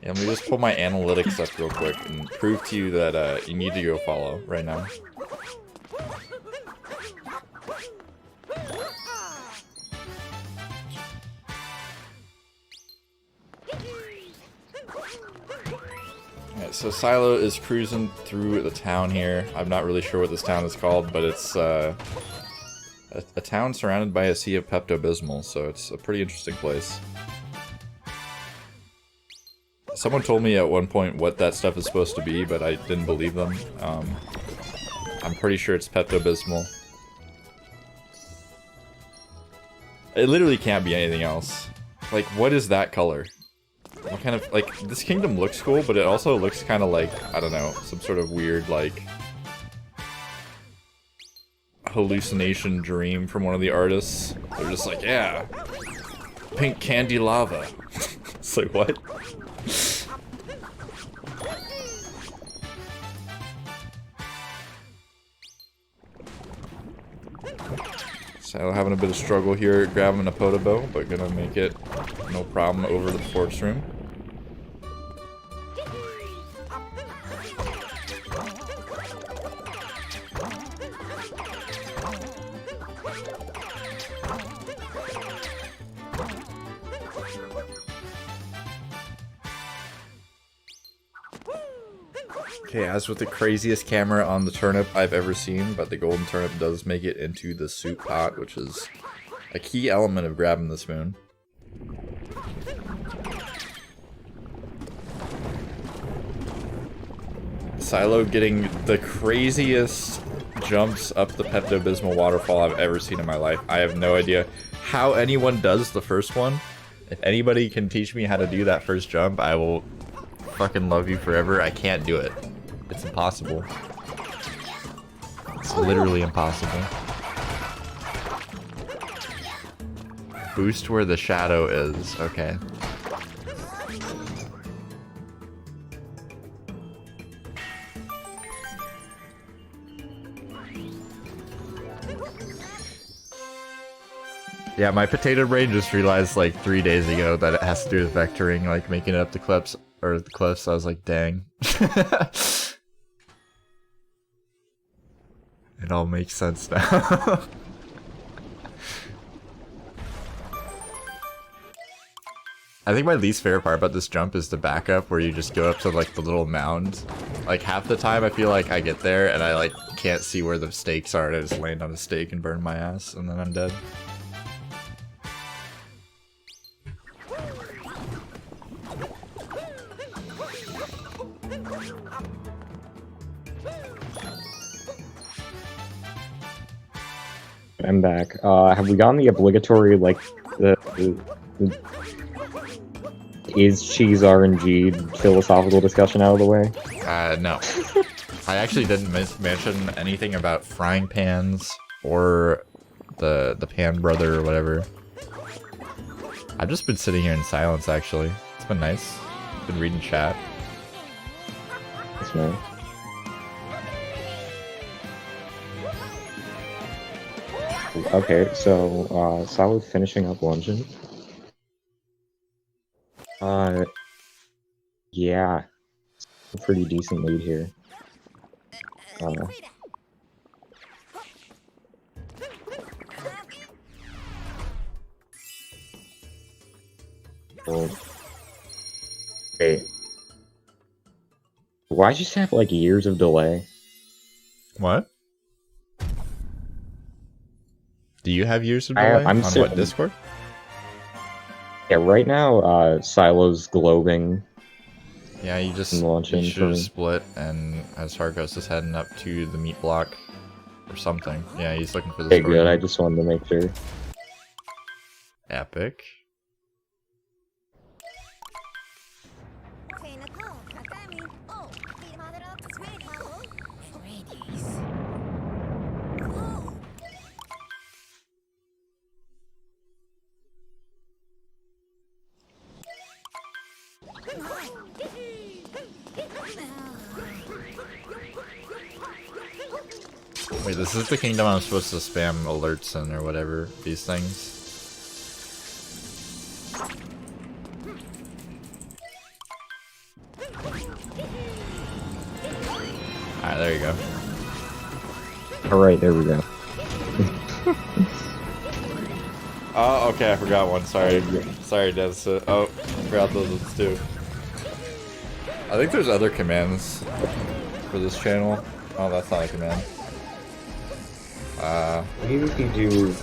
Yeah, let me just pull my analytics up real quick and prove to you that you need to go follow right now. Alright, so Sailo is cruising through the town here. I'm not really sure what this town is called, but it's a town surrounded by a sea of Pepto-Bismol, so it's a pretty interesting place. Someone told me at one point what that stuff is supposed to be, but I didn't believe them. I'm pretty sure it's Pepto-Bismol. It literally can't be anything else. Like, what is that color? What kind of, like, this kingdom looks cool, but it also looks kind of like, I don't know, some sort of weird, like, hallucination dream from one of the artists. They're just like, yeah, pink candy lava. It's like, what? So having a bit of struggle here grabbing a Podobo, but gonna make it no problem over the force room. Okay, as with the craziest camera on the turnip I've ever seen, but the golden turnip does make it into the soup pot, which is a key element of grabbing the spoon. Sailo getting the craziest jumps up the Pepto-Bismol waterfall I've ever seen in my life. I have no idea how anyone does the first one. If anybody can teach me how to do that first jump, I will fucking love you forever. I can't do it. It's impossible. It's literally impossible. Boost where the shadow is. Okay. Yeah, my potato brain just realized like 3 days ago that it has to do with vectoring, like making it up the cliffs or the cliffs. I was like, dang. It all makes sense now. I think my least favorite part about this jump is the backup where you just go up to like the little mound. Like half the time I feel like I get there and I like can't see where the stakes are and I just land on a stake and burn my ass and then I'm dead. I'm back. Have we gotten the obligatory, like, the is cheese RNG philosophical discussion out of the way? No. I actually didn't mention anything about frying pans or the pan brother or whatever. I've just been sitting here in silence, actually. It's been nice. Been reading chat. That's nice. Okay, so, Sailo finishing up luncheon. Yeah. A pretty decent lead here. Well, wait. Why just have like years of delay? What? Do you have years of delay? I'm On so- what, Discord? Yeah, right now, Silo's globing Yeah, you just and launching you should for have me. split, and AzHarcos is heading up to the meat block or something. Yeah, he's looking for the Okay, story. good. I just wanted to make sure. Epic. Wait, this is the kingdom I'm supposed to spam alerts in or whatever, these things? Alright, there you go. Alright, there we go. Oh, okay, I forgot one, sorry. Sorry, Des. Oh, I forgot those ones too. I think there's other commands for this channel. Oh, that's not a command. Maybe we can do...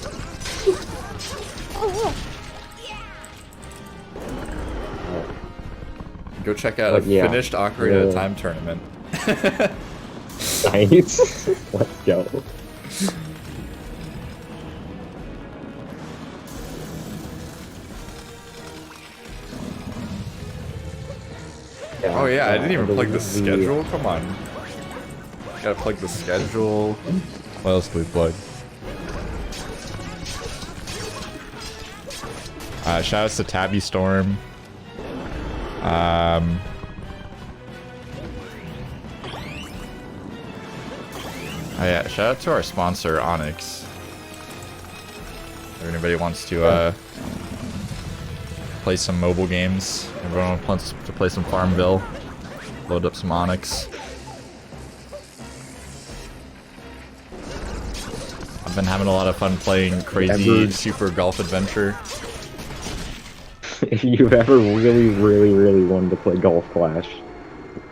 Go check out a yeah. finished Ocarina of Time tournament. Nice. Let's go. Oh yeah, I didn't even plug the schedule. Come on. Gotta plug the schedule. What else do we plug? Shout outs to Tabby Storm. Oh yeah, shout out to our sponsor, Onyx. If anybody wants to play some mobile games, everyone wants to play some Farmville, load up some Onyx. I've been having a lot of fun playing Crazy Super Golf Adventure. If you've ever really wanted to play Golf Clash,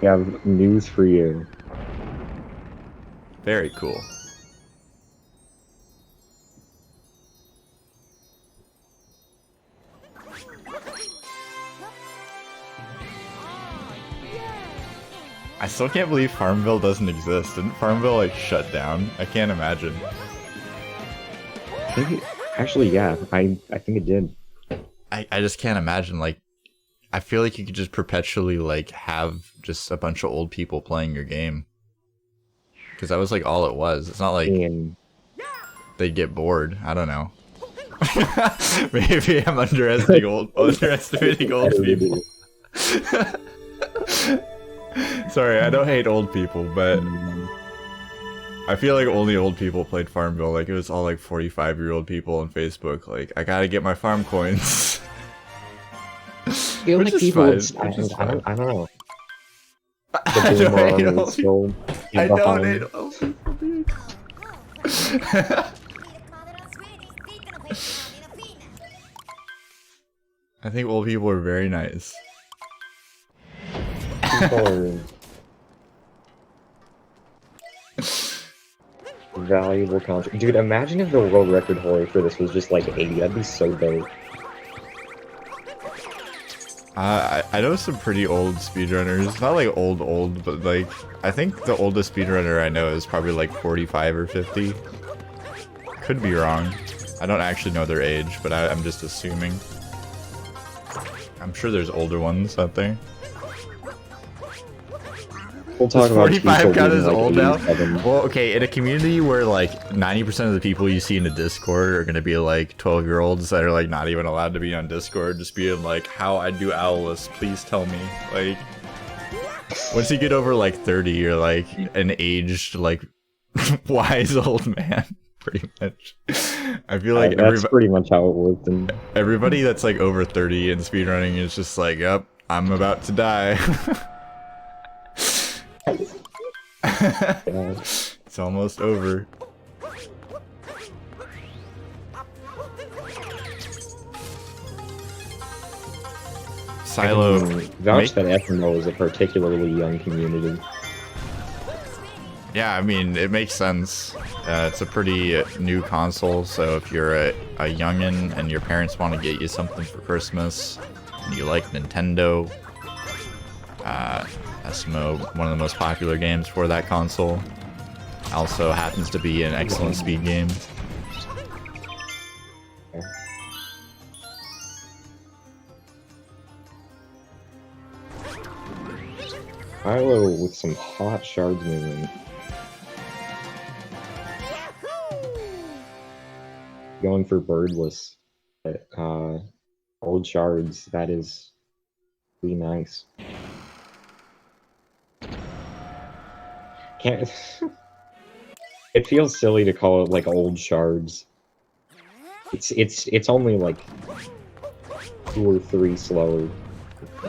we have news for you. Very cool. I still can't believe Farmville doesn't exist. Didn't Farmville like shut down? I can't imagine. I think actually, yeah, I think it did. I just can't imagine, like, I feel like you could just perpetually like have just a bunch of old people playing your game. Because that was like all it was. It's not like they'd get bored. I don't know. Maybe I'm underestimating old people. Sorry, I don't hate old people, but I feel like only old people played Farmville. Like, it was all like 45-year-old people on Facebook. Like, I gotta get my farm coins. I feel like people I don't know. I don't hate old people. I don't hate old people, dude. I think old people are very nice. Valuable content. Dude, imagine if the world record holder for this was just like 80. That'd be so dope. I know some pretty old speedrunners. Not like old, but like, I think the oldest speedrunner I know is probably like 45 or 50. Could be wrong. I don't actually know their age, but I'm just assuming. I'm sure there's older ones out there. We'll talk Does 45 count as old now? Well, okay, in a community where like 90% of the people you see in the Discord are gonna be like 12-year-olds that are like not even allowed to be on Discord, just being like, how I do Owless, please tell me. Like, once you get over like 30, you're like an aged, like, wise old man, pretty much. I feel like that's pretty much how it works. And everybody that's like over 30 in speedrunning is just like, yep, I'm about to die. It's almost over. Sailo vouch that SMO is a particularly young community. Yeah, I mean, it makes sense. It's a pretty new console, so if you're a youngin' and your parents want to get you something for Christmas, and you like Nintendo, SMO, one of the most popular games for that console, also happens to be an excellent speed game. Sailo with some hot shards movement. Going for birdless. Old shards, that is really nice. Can't... It feels silly to call it like old shards. It's only like 2 or 3 slower.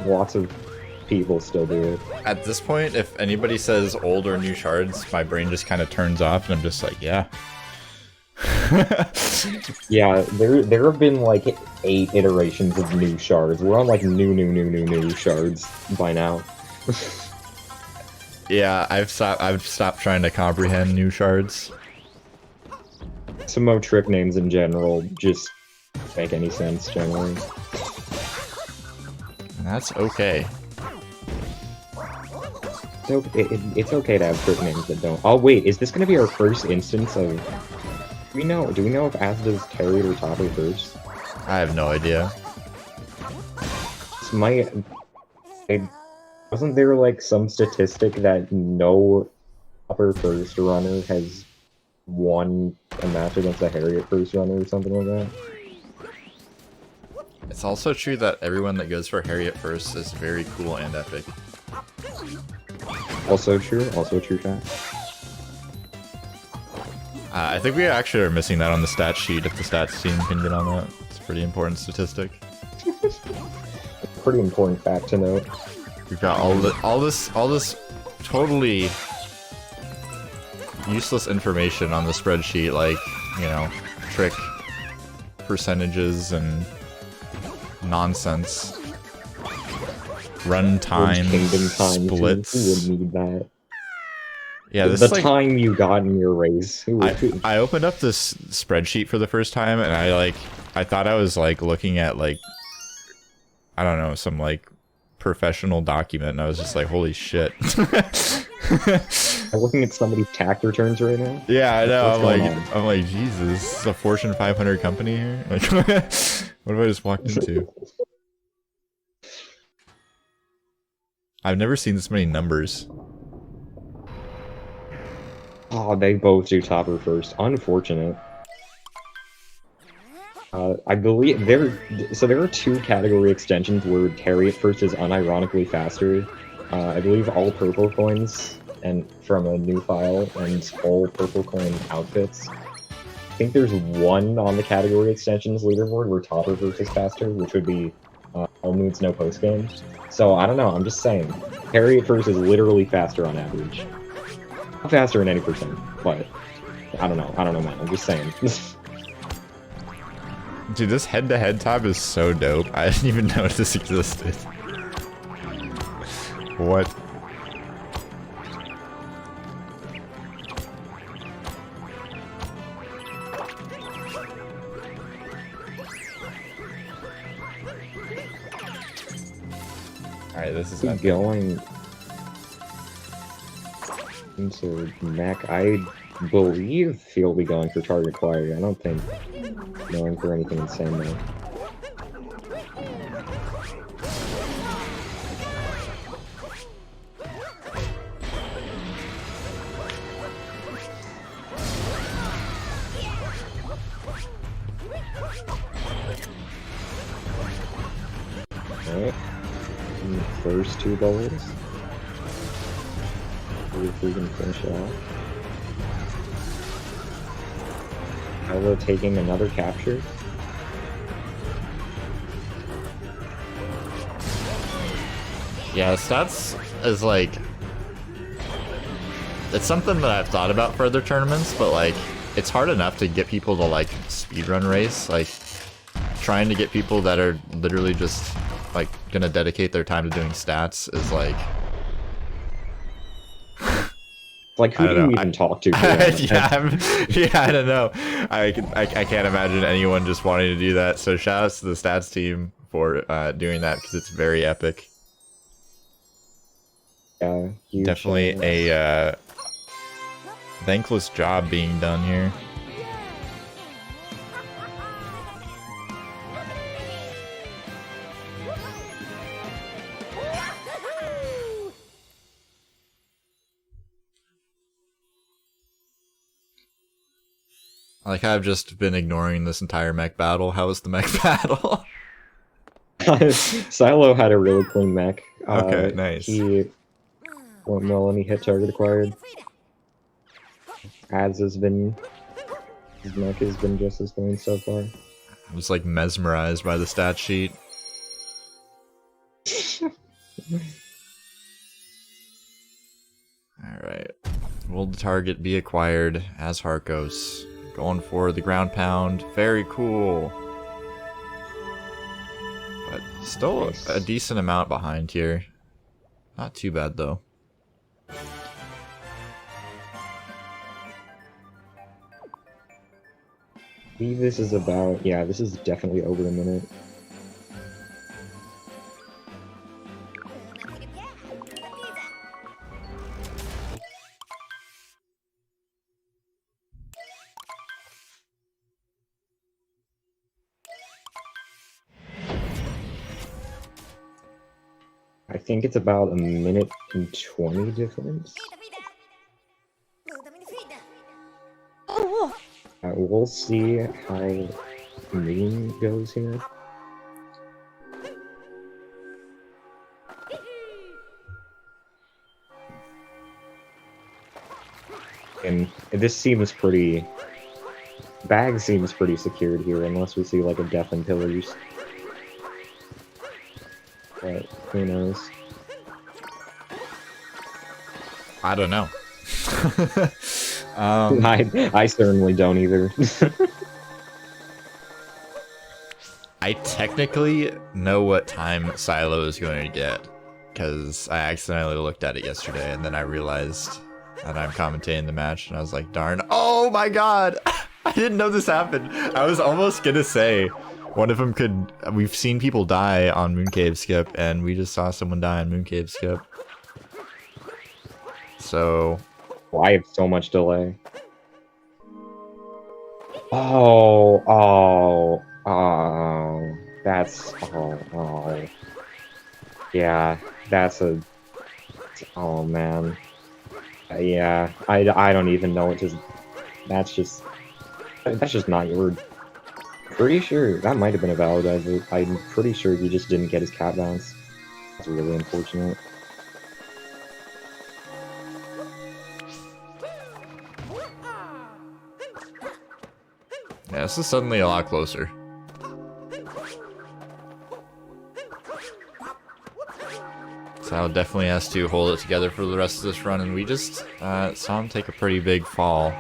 Lots of people still do it. At this point, if anybody says old or new shards, my brain just kind of turns off, and I'm just like, yeah. Yeah, there have been like 8 iterations of new shards. We're on like new shards by now. Yeah, I've stopped trying to comprehend new shards. SMO trick names in general just don't make any sense generally. And that's okay. So it's okay to have trick names that don't. Oh wait, is this gonna be our first instance of? Do we know if Asda's carried or topper first? I have no idea. Wasn't there like some statistic that no topper first runner has won a match against a Harriet first runner or something like that? It's also true that everyone that goes for Harriet first is very cool and epic. Also true fact. I think we actually are missing that on the stat sheet. If the stats team can get on that, it's a pretty important statistic. Pretty important fact to note. We've got all this totally useless information on the spreadsheet, like, you know, trick percentages and nonsense. Run times, splits. Who would need that? Yeah, this the is like, time you got in your race. I opened up this spreadsheet for the first time, and I thought I was like looking at like, I don't know, some like professional document, and I was just like, holy shit. I'm looking at somebody's tax returns right now. Yeah, I know. What's I'm like, Jesus, this is a Fortune 500 company here. Like, what have I just walked into? I've never seen this many numbers. Oh, they both do topper first. Unfortunate. I believe there are 2 category extensions where Harriet first is unironically faster. I believe all purple coins and from a new file and all purple coin outfits. I think there's 1 on the category extensions leaderboard where topper first is faster, which would be all moods no post game. So I don't know. I'm just saying, Harriet first is literally faster on average. Not faster in any percent, but I don't know, man. I'm just saying. Dude, this head-to-head tab is so dope. I didn't even know this existed. What? Alright, this is going into mech. I believe he'll be going for target acquired. I don't think going for anything insane though. Alright. First 2 bowls. See if we can finish it off. Sailo taking another capture. Yeah, stats is like, it's something that I've thought about for other tournaments, but like, it's hard enough to get people to like speedrun race. Like, trying to get people that are literally just like gonna dedicate their time to doing stats is like... Like, who I do don't you know. even talk to? For that? Yeah, I don't know. I can't imagine anyone just wanting to do that. So shout outs to the stats team for doing that because it's very epic. Yeah, huge Definitely a thankless job being done here. Like, I've just been ignoring this entire mech battle. How was the mech battle? Sailo had a really clean mech. Okay, nice. He went well and he hit target acquired. His mech has been just as clean so far. I was like mesmerized by the stat sheet. Alright. Will the target be acquired? AzHarcos. Going for the ground pound. Very cool. But still Nice. a decent amount behind here. Not too bad though. I believe this is about, yeah, this is definitely over a minute. I think it's about a minute and 20 difference. We'll see how Moon goes here. And this seems pretty... Bag seems pretty secured here, unless we see like a death and pillars. But who knows? I don't know. I certainly don't either. I technically know what time Sailo is going to get, because I accidentally looked at it yesterday, and then I realized that I'm commentating the match, and I was like, darn, oh my god! I didn't know this happened! I was almost gonna say, one of them could... We've seen people die on Mooncave Skip, and we just saw someone die on Mooncave Skip. So... Well, I have so much delay. Oh, that's, yeah, that's a, oh man, yeah, I don't even know what to, that's just not your, pretty sure, that might have been a valid edit. I'm pretty sure he just didn't get his cat bounce. That's really unfortunate. Yeah, this is suddenly a lot closer. Sal definitely has to hold it together for the rest of this run, and we just saw him take a pretty big fall.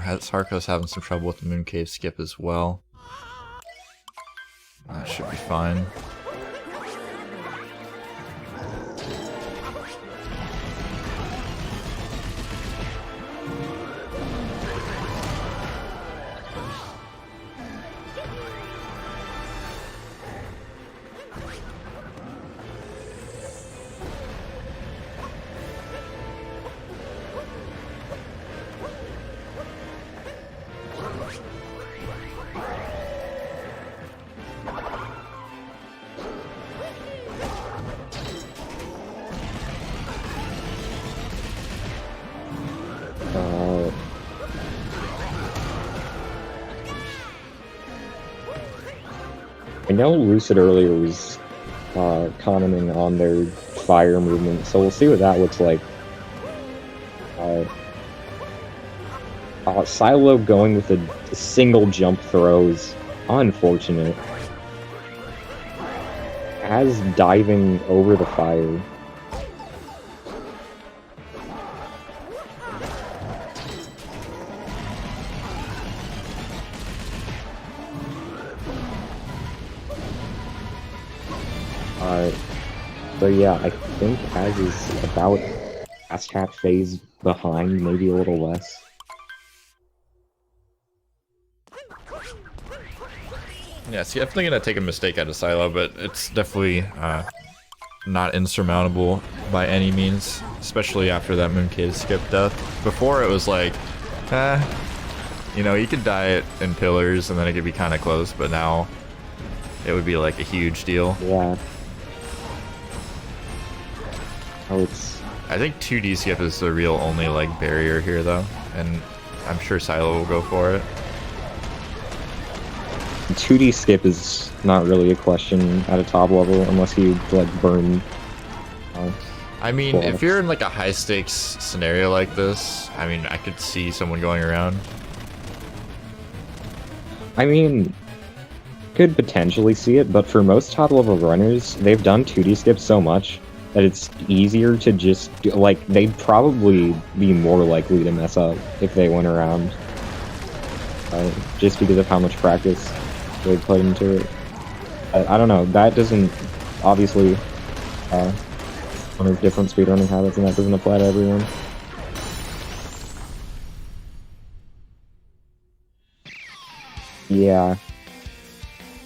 AzHarcos having some trouble with the Mooncave Skip as well. That should be fine. I know Lucid earlier was commenting on their fire movement, so we'll see what that looks like. Sailo going with a single jump throw is unfortunate. Az diving over the fire. So yeah, I think Az is about last half phase behind, maybe a little less. Yeah, it's definitely gonna take a mistake out of Sailo, but it's definitely not insurmountable by any means, especially after that Mooncave skip death. Before it was like, you know, you could die it in pillars and then it could be kind of close, but now it would be like a huge deal. Yeah. Oh, it's... I think 2D skip is the real only like barrier here though, and I'm sure Sailo will go for it. 2D skip is not really a question at a top level unless you like burn. I mean, if you're in like a high stakes scenario like this, I mean, I could see someone going around. I mean, could potentially see it, but for most top level runners, they've done 2D skip so much that it's easier to just do, like, they'd probably be more likely to mess up if they went around, just because of how much practice they've put into it. I don't know, that doesn't, obviously, one of different speedrunning habits, and that doesn't apply to everyone. Yeah.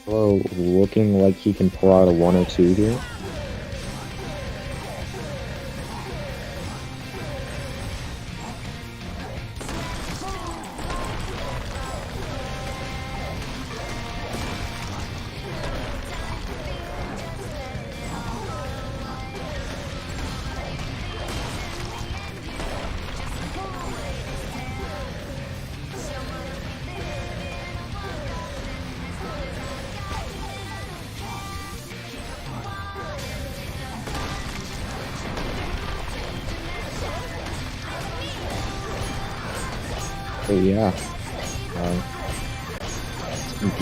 Oh, looking like he can pull out a 1 or 2 here. So yeah,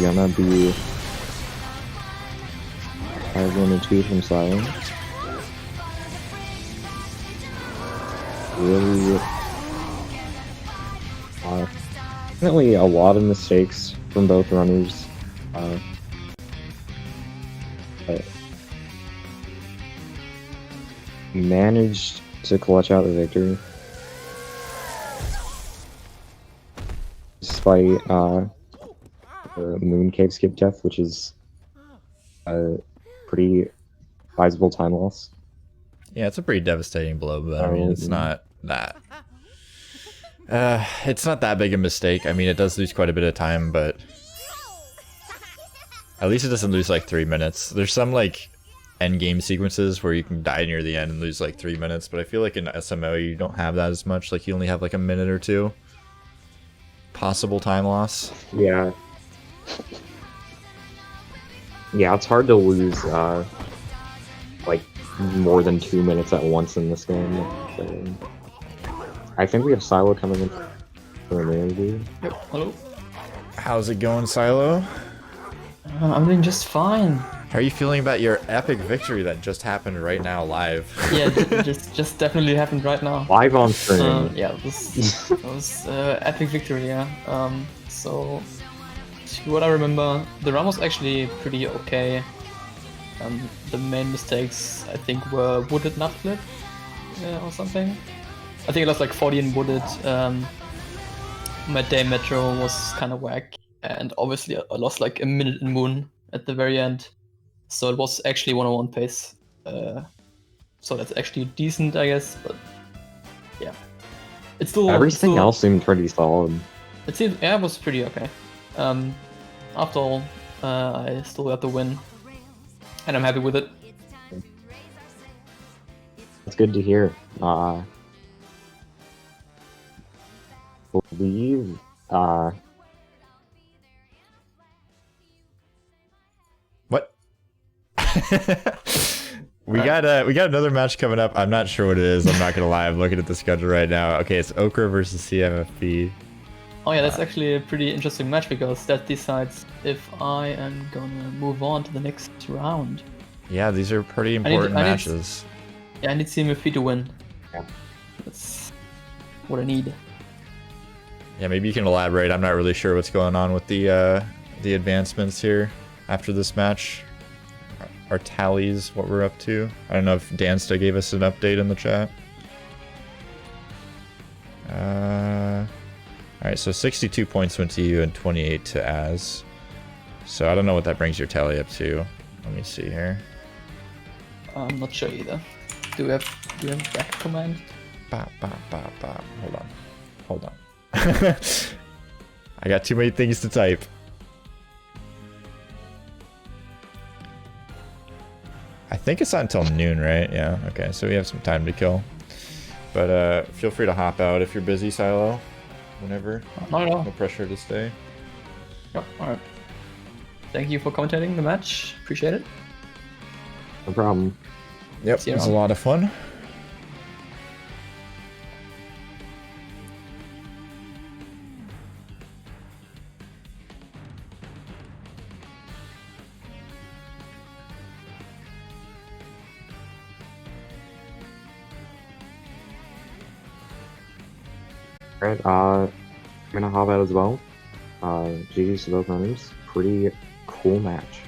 gonna be 1 and 2 from Silent. Really, definitely a lot of mistakes from both runners. But managed to clutch out the victory. Despite the Mooncave skip death, which is a pretty sizable time loss. Yeah, it's a pretty devastating blow, but I mean, it's not that. It's not that big a mistake. I mean, it does lose quite a bit of time, but at least it doesn't lose like 3 minutes. There's some like end game sequences where you can die near the end and lose like 3 minutes, but I feel like in SMO you don't have that as much. Like you only have like a minute or two possible time loss. Yeah. Yeah, it's hard to lose like more than 2 minutes at once in this game. So, I think we have Sailo coming in for an interview. Yep, hello. How's it going, Sailo? I'm doing just fine. How are you feeling about your epic victory that just happened right now live? Yeah, just definitely happened right now. Live on stream. Yeah, it was epic victory, yeah. So, to what I remember, the run was actually pretty okay. The main mistakes, I think, were wooded nut flip or something. I think I lost like 40 in wooded. My day metro was kind of whack. And obviously I lost like a minute in moon at the very end. So it was actually 101 pace. So that's actually decent, I guess, but yeah. It's still Everything else seemed pretty solid. It seemed, yeah, it was pretty okay. After all, I still got the win. And I'm happy with it. That's good to hear. Believe What? we got another match coming up. I'm not sure what it is. I'm not gonna lie. I'm looking at the schedule right now. Okay, it's Okra versus CMFB. Oh yeah, that's actually a pretty interesting match because that decides if I am gonna move on to the next round. Yeah, these are pretty important matches. Yeah, I need CMFB to win. Yeah. That's what I need. Yeah, maybe you can elaborate. I'm not really sure what's going on with the advancements here after this match. our tallies, what we're up to. I don't know if Dansta gave us an update in the chat. Alright, so 62 points went to you and 28 to Az. So I don't know what that brings your tally up to. Let me see here. I'm not sure either. Do we have back command? Bop, bop, bop, bop. Hold on. I got too many things to type. I think it's not until noon, right? Yeah, okay, so we have some time to kill. But feel free to hop out if you're busy, Sailo. Whenever. Not at all. No pressure to stay. Yep, alright. Thank you for commentating the match. Appreciate it. No problem. Yep, See you it was a around. lot of fun. Alright, I'm gonna hop out as well. GG's to both runners. Pretty cool match.